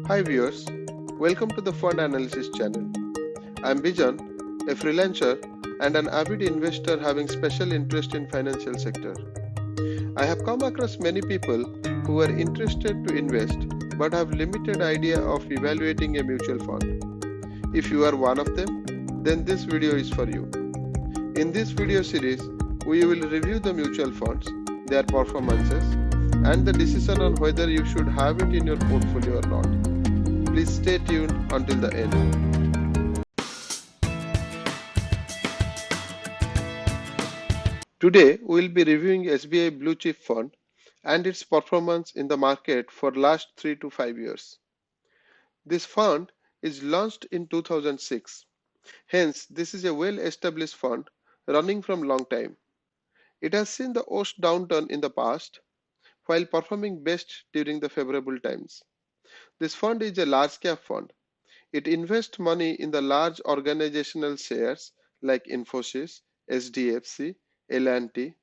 Hi viewers, welcome to the Fund Analysis channel. I'm Bijan, a freelancer and an avid investor having special interest in financial sector. I have come across many people who are interested to invest but have limited idea of evaluating a mutual fund. If you are one of them, then this video is for you. In this video series, we will review the mutual funds, their performances, and the decision on whether you should have it in your portfolio or not. Please stay tuned until the end. Today, we will be reviewing SBI Bluechip fund and its performance in the market for last 3 to 5 years. This fund is launched in 2006. Hence, this is a well-established fund running from long time. It has seen the worst downturn in the past while performing best during the favorable times. This fund is a large cap fund. It invests money in the large organizational shares like Infosys, SDFC, L&T.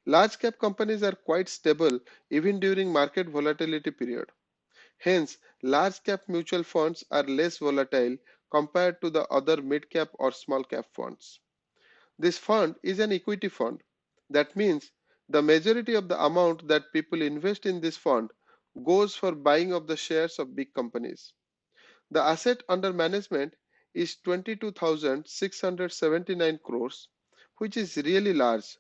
Large cap companies are quite stable even during market volatility period. Hence, large cap mutual funds are less volatile compared to the other mid cap or small cap funds. This fund is an equity fund. That means the majority of the amount that people invest in this fund goes for buying of the shares of big companies. The asset under management is 22,679 crores, which is really large.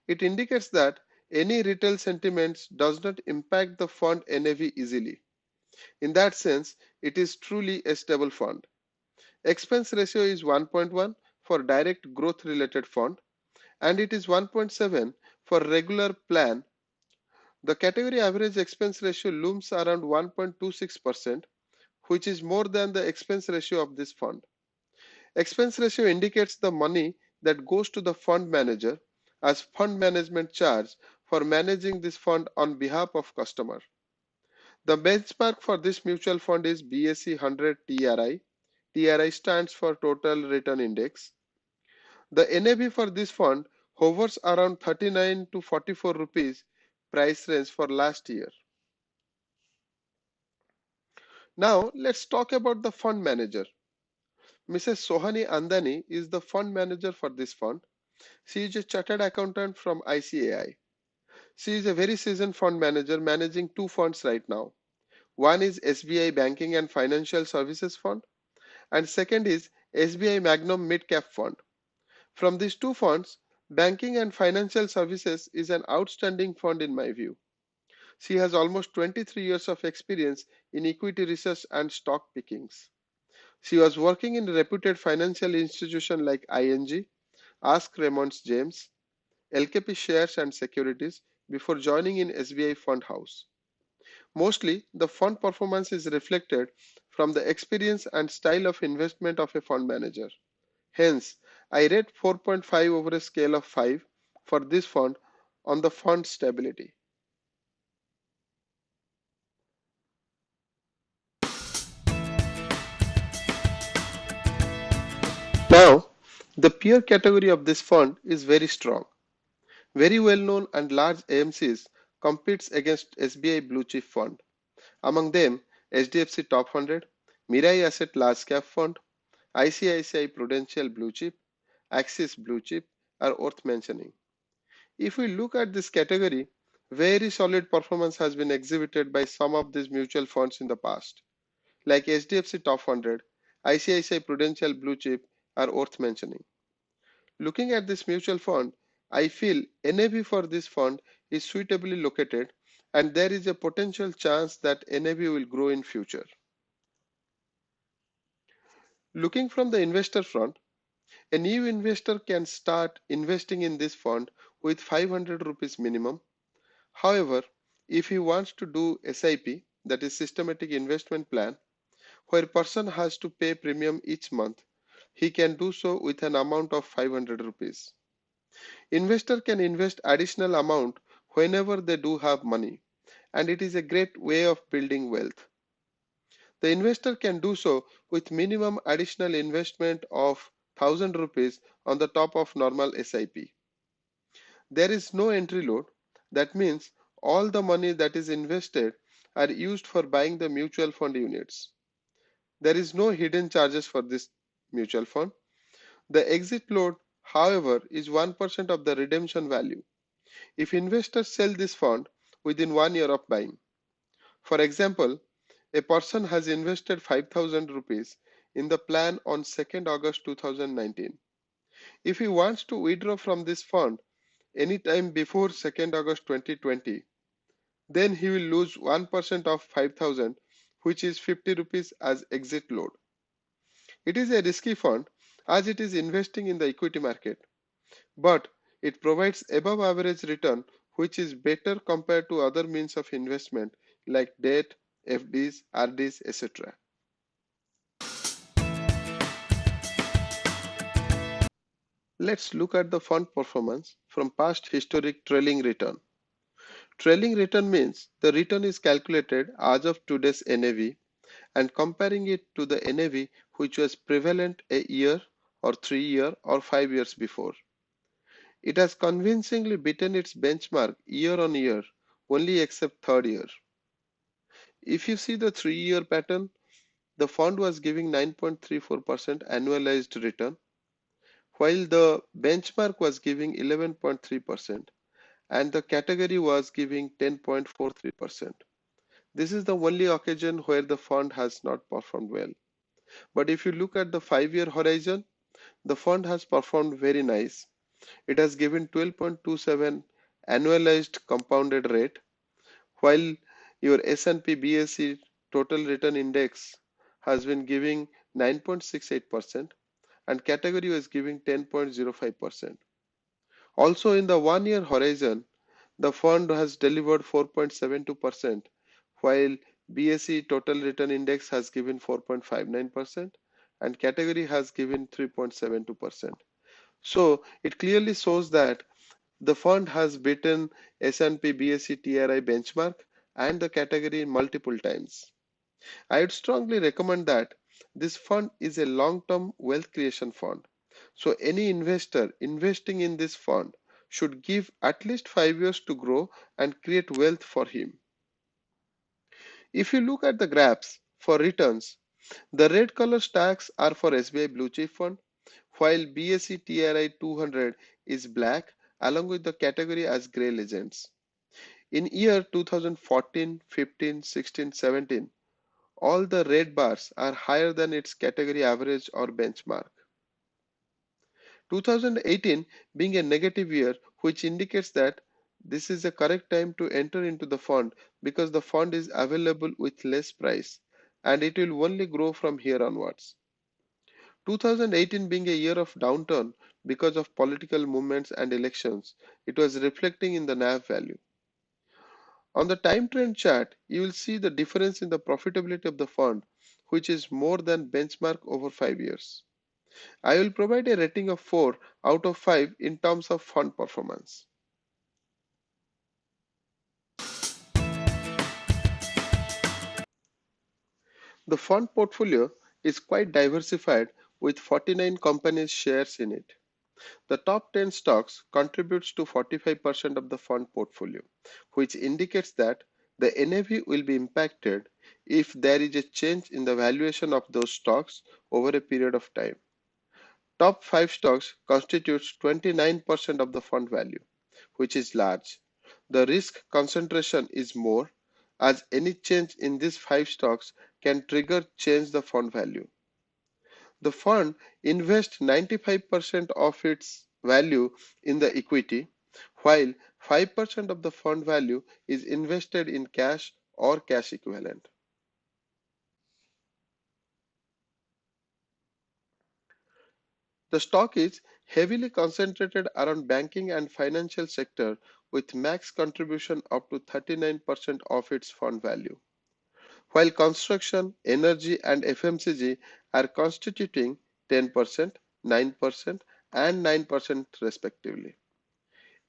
It indicates that any retail sentiments does not impact the fund NAV easily. In that sense, it is truly a stable fund. Expense ratio is 1.1 for direct growth related fund and it is 1.7 for regular plan. The category average expense ratio looms around 1.26%, which is more than the expense ratio of this fund. Expense ratio indicates the money that goes to the fund manager as fund management charge for managing this fund on behalf of customer. The benchmark for this mutual fund is BSE 100 TRI. TRI stands for Total Return Index. The NAV for this fund hovers around 39 to 44 rupees price range for last year. Now let's talk about the fund manager. Mrs. Sohani Andani is the fund manager for this fund. She is a chartered accountant from ICAI. She is a very seasoned fund manager managing two funds right now. One is SBI Banking and Financial Services Fund and second is SBI Magnum Mid Cap Fund. From these two funds, Banking and Financial Services is an outstanding fund in my view. She has almost 23 years of experience in equity research and stock pickings. She was working in a reputed financial institution like ING, Ask Raymond James, LKP Shares and Securities before joining in SBI Fund House. Mostly, the fund performance is reflected from the experience and style of investment of a fund manager. Hence, I rate 4.5 over a scale of 5 for this fund on the fund stability. Now, the peer category of this fund is very strong. Very well-known and large AMCs competes against SBI Bluechip Fund. Among them, HDFC Top 100, Mirae Asset Large Cap Fund, ICICI Prudential Bluechip, Axis Bluechip are worth mentioning. If we look at this category, very solid performance has been exhibited by some of these mutual funds in the past. Like HDFC Top 100, ICICI Prudential Bluechip are worth mentioning. Looking at this mutual fund, I feel NAV for this fund is suitably located and there is a potential chance that NAV will grow in future. Looking from the investor front, a new investor can start investing in this fund with 500 rupees minimum. However, if he wants to do SIP, that is systematic investment plan, where person has to pay premium each month, he can do so with an amount of 500 rupees. Investor can invest additional amount whenever they do have money, and it is a great way of building wealth. The investor can do so with minimum additional investment of 1000 rupees on the top of normal SIP. There is no entry load. That means all the money that is invested are used for buying the mutual fund units. There is no hidden charges for this mutual fund. The exit load, however, is 1% of the redemption value if investors sell this fund within 1 year of buying. For example, a person has invested 5,000 rupees in the plan on 2nd August 2019. If he wants to withdraw from this fund anytime before 2nd August 2020, then he will lose 1% of 5,000, which is 50 rupees as exit load. It is a risky fund as it is investing in the equity market, but it provides above average return, which is better compared to other means of investment like debt, FDs, RDs, etc. Let's look at the fund performance from past historic trailing return. Trailing return means the return is calculated as of today's NAV and comparing it to the NAV which was prevalent a year or 3 year or 5 years before. It has convincingly beaten its benchmark year on year, only except third year. If you see the 3 year pattern, the fund was giving 9.34% annualized return, while the benchmark was giving 11.3% and the category was giving 10.43%. This is the only occasion where the fund has not performed well. But if you look at the 5 year horizon, the fund has performed very nice. It has given 12.27 annualized compounded rate, while your S&P BSE total return index has been giving 9.68% and category was giving 10.05%. Also in the 1 year horizon, the fund has delivered 4.72%, while BSE total return index has given 4.59% and category has given 3.72%. So it clearly shows that the fund has beaten S&P BSE TRI benchmark and the category multiple times. I would strongly recommend that this fund is a long-term wealth creation fund. So any investor investing in this fund should give at least 5 years to grow and create wealth for him. If you look at the graphs for returns, the red color stacks are for SBI Bluechip fund, while BSE TRI 200 is black along with the category as gray legends. In year 2014, 15, 16, 17, all the red bars are higher than its category average or benchmark. 2018 being a negative year, which indicates that this is a correct time to enter into the fund because the fund is available with less price and it will only grow from here onwards. 2018 being a year of downturn because of political movements and elections, it was reflecting in the NAV value. On the time trend chart, you will see the difference in the profitability of the fund, which is more than benchmark over 5 years. I will provide a rating of 4 out of 5 in terms of fund performance. The fund portfolio is quite diversified with 49 companies shares in it. The top 10 stocks contributes to 45% of the fund portfolio, which indicates that the NAV will be impacted if there is a change in the valuation of those stocks over a period of time. Top 5 stocks constitutes 29% of the fund value, which is large. The risk concentration is more as any change in these 5 stocks can trigger change the fund value. The fund invests 95% of its value in the equity, while 5% of the fund value is invested in cash or cash equivalent. The stock is heavily concentrated around banking and financial sector with max contribution up to 39% of its fund value, while construction, energy and FMCG are constituting 10%, 9% and 9% respectively.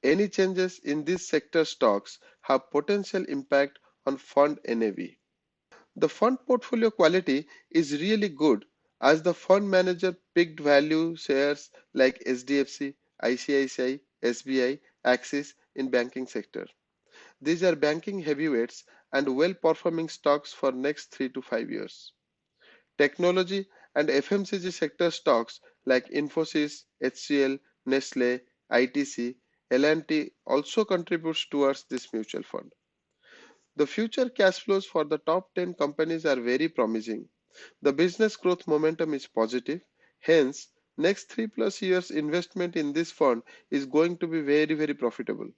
Any changes in these sector stocks have potential impact on fund NAV. The fund portfolio quality is really good as the fund manager picked value shares like SDFC, ICICI, SBI, Axis in banking sector. These are banking heavyweights and well-performing stocks for next 3 to 5 years. Technology and FMCG sector stocks like Infosys, HCL, Nestle, ITC, L&T also contributes towards this mutual fund. The future cash flows for the top 10 companies are very promising. The business growth momentum is positive. Hence, next 3+ years investment in this fund is going to be very profitable.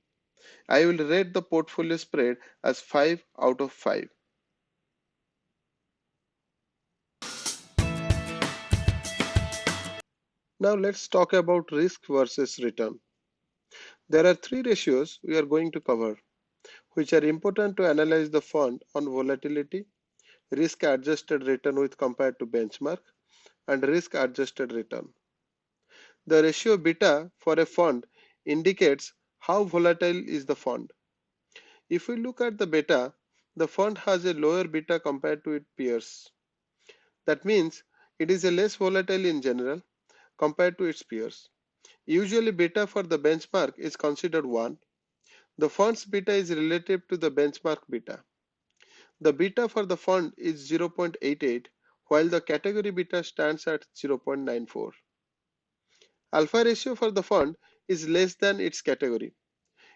I will rate the portfolio spread as 5 out of 5. Now let's talk about risk versus return. There are three ratios we are going to cover, which are important to analyze the fund on volatility, risk adjusted return with compared to benchmark, and risk adjusted return. The ratio beta for a fund indicates how volatile is the fund. If we look at the beta, the fund has a lower beta compared to its peers. That means it is a less volatile in general compared to its peers. Usually beta for the benchmark is considered 1. The fund's beta is relative to the benchmark beta. The beta for the fund is 0.88, while the category beta stands at 0.94. Alpha ratio for the fund is less than its category.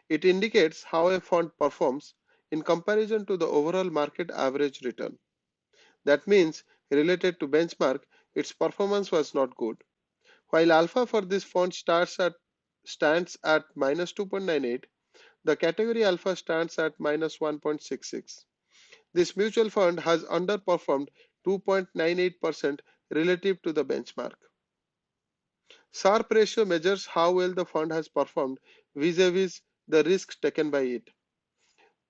It indicates how a fund performs in comparison to the overall market average return. That means, related to benchmark, its performance was not good. While alpha for this fund stands at -2.98, the category alpha stands at -1.66. This mutual fund has underperformed 2.98% relative to the benchmark. Sharpe ratio measures how well the fund has performed vis-a-vis the risks taken by it.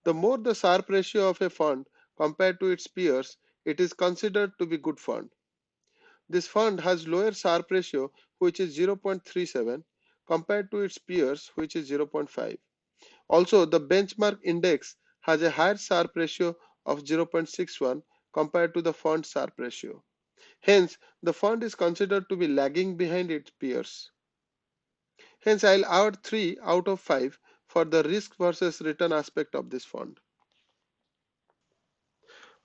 The more the Sharpe ratio of a fund compared to its peers, it is considered to be good fund. This fund has lower Sharpe ratio, which is 0.37, compared to its peers, which is 0.5. Also, the benchmark index has a higher Sharpe ratio of 0.61 compared to the fund Sharpe ratio. Hence, the fund is considered to be lagging behind its peers. Hence, I'll add 3 out of 5 for the risk versus return aspect of this fund.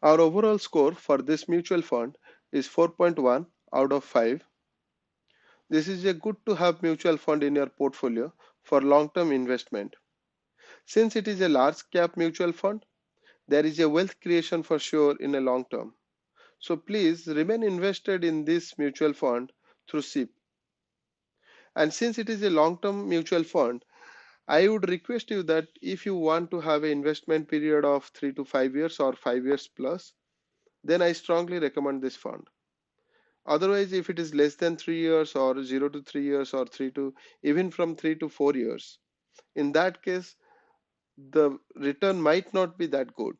Our overall score for this mutual fund is 4.1 out of 5. This is a good to have mutual fund in your portfolio for long-term investment. Since it is a large cap mutual fund, there is a wealth creation for sure in a long term. So please remain invested in this mutual fund through SIP. And since it is a long-term mutual fund, I would request you that if you want to have an investment period of 3 to 5 years or 5 years plus, then I strongly recommend this fund. Otherwise, if it is less than 3 years or 0 to 3 years or 3 to even from 3 to 4 years, in that case, the return might not be that good.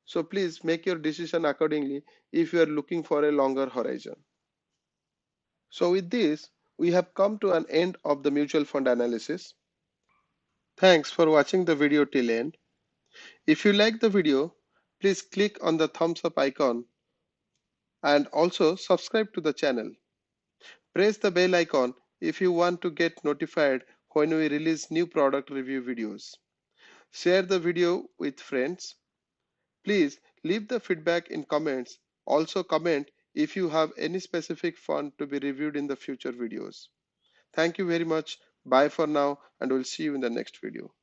So please make your decision accordingly if you are looking for a longer horizon. So with this, we have come to an end of the mutual fund analysis. Thanks for watching the video till end. If you like the video, please click on the thumbs up icon and also subscribe to the channel. Press the bell icon if you want to get notified when we release new product review videos. Share the video with friends. Please leave the feedback in comments. Also comment if you have any specific fund to be reviewed in the future videos. Thank you very much. Bye for now, and we'll see you in the next video.